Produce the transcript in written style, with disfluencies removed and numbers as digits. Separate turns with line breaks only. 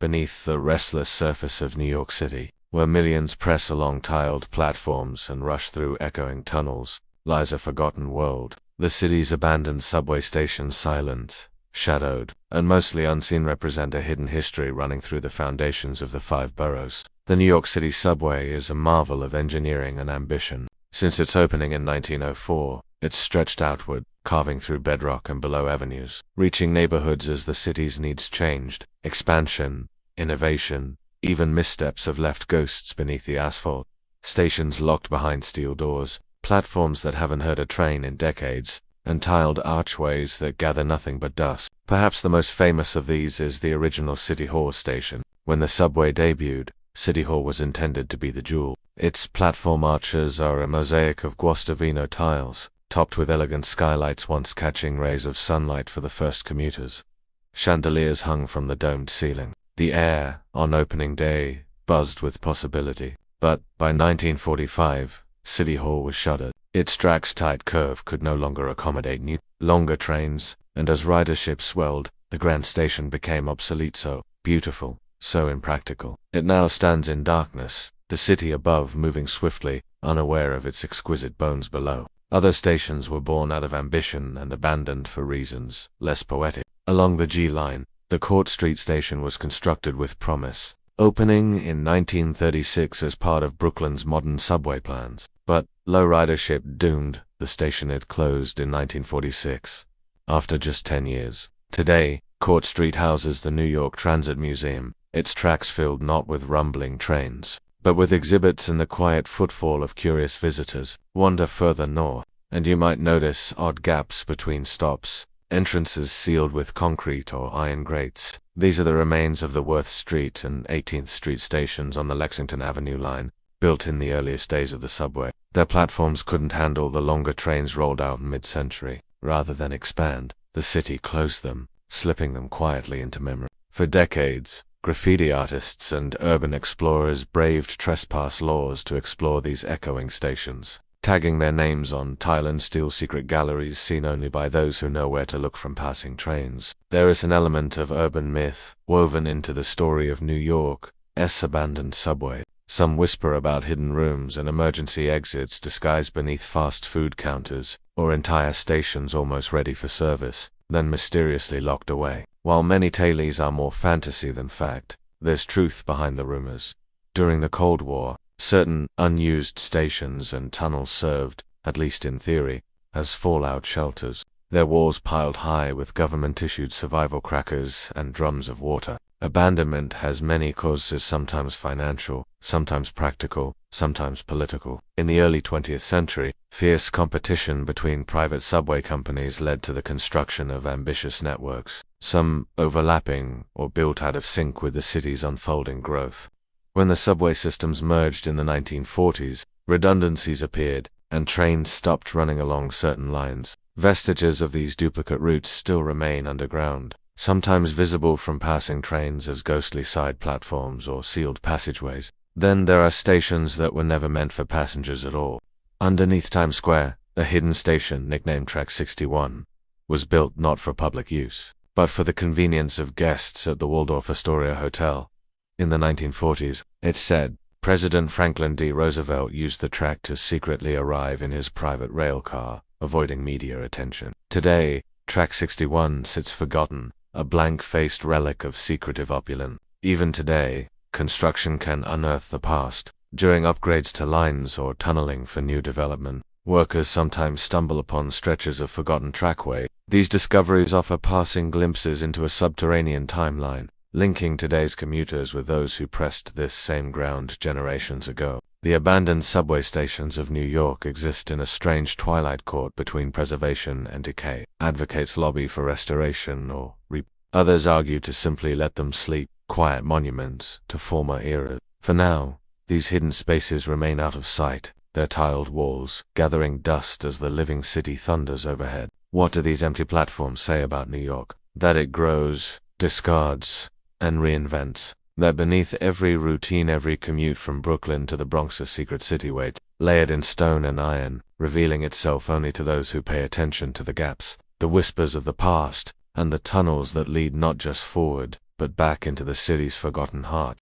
beneath the restless surface of New York City, where millions press along tiled platforms and rush through echoing tunnels, lies a forgotten world. The city's abandoned subway stations, silent, shadowed, and mostly unseen, represent a hidden history running through the foundations of the 5 boroughs. The New York City subway is a marvel of engineering and ambition. Since its opening in 1904, it's stretched outward, carving through bedrock and below avenues, reaching neighborhoods as the city's needs changed. Expansion, innovation, even missteps have left ghosts beneath the asphalt. Stations locked behind steel doors, platforms that haven't heard a train in decades, and tiled archways that gather nothing but dust. Perhaps the most famous of these is the original City Hall station. When the subway debuted, City Hall was intended to be the jewel. Its platform arches are a mosaic of Guastavino tiles, topped with elegant skylights once catching rays of sunlight for the first commuters. Chandeliers hung from the domed ceiling. The air, on opening day, buzzed with possibility. But by 1945, City Hall was shuttered. Its track's tight curve could no longer accommodate longer trains, and as ridership swelled, the Grand Station became obsolete. So beautiful, so impractical. It now stands in darkness, the city above moving swiftly, unaware of its exquisite bones below. Other stations were born out of ambition and abandoned for reasons less poetic. Along the G line, the Court Street station was constructed with promise, opening in 1936 as part of Brooklyn's modern subway plans. But low ridership doomed the station. It closed in 1946, after just 10 years. Today, Court Street houses the New York Transit Museum, its tracks filled not with rumbling trains, but with exhibits and the quiet footfall of curious visitors. Wander further north, and you might notice odd gaps between stops, entrances sealed with concrete or iron grates. These are the remains of the Worth Street and 18th Street stations on the Lexington Avenue line, built in the earliest days of the subway. Their platforms couldn't handle the longer trains rolled out mid-century. Rather than expand, the city closed them, slipping them quietly into memory. For decades, graffiti artists and urban explorers braved trespass laws to explore these echoing stations, tagging their names on tile and steel secret galleries seen only by those who know where to look from passing trains. There is an element of urban myth woven into the story of New York's abandoned subway. Some whisper about hidden rooms and emergency exits disguised beneath fast food counters, or entire stations almost ready for service, then mysteriously locked away. While many tales are more fantasy than fact, there's truth behind the rumors. During the Cold War, certain unused stations and tunnels served, at least in theory, as fallout shelters, their walls piled high with government-issued survival crackers and drums of water. Abandonment has many causes, sometimes financial, sometimes practical, sometimes political. In the early 20th century, fierce competition between private subway companies led to the construction of ambitious networks, some overlapping or built out of sync with the city's unfolding growth. When the subway systems merged in the 1940s, redundancies appeared, and trains stopped running along certain lines. Vestiges of these duplicate routes still remain underground, sometimes visible from passing trains as ghostly side platforms or sealed passageways. Then there are stations that were never meant for passengers at all. Underneath Times Square, a hidden station, nicknamed Track 61, was built not for public use, but for the convenience of guests at the Waldorf Astoria Hotel. In the 1940s, it's said, President Franklin D. Roosevelt used the track to secretly arrive in his private rail car, avoiding media attention. Today, Track 61 sits forgotten, a blank-faced relic of secretive opulence. Even today, construction can unearth the past. During upgrades to lines or tunneling for new development, workers sometimes stumble upon stretches of forgotten trackway. These discoveries offer passing glimpses into a subterranean timeline, linking today's commuters with those who pressed this same ground generations ago. The abandoned subway stations of New York exist in a strange twilight court between preservation and decay. Advocates lobby for restoration or others argue to simply let them sleep, quiet monuments to former eras. For now, these hidden spaces remain out of sight, their tiled walls gathering dust as the living city thunders overhead. What do these empty platforms say about New York? That it grows, discards, and reinvents. That beneath every routine, every commute from Brooklyn to the Bronx's secret city waits, layered in stone and iron, revealing itself only to those who pay attention to the gaps, the whispers of the past, and the tunnels that lead not just forward, but back into the city's forgotten heart.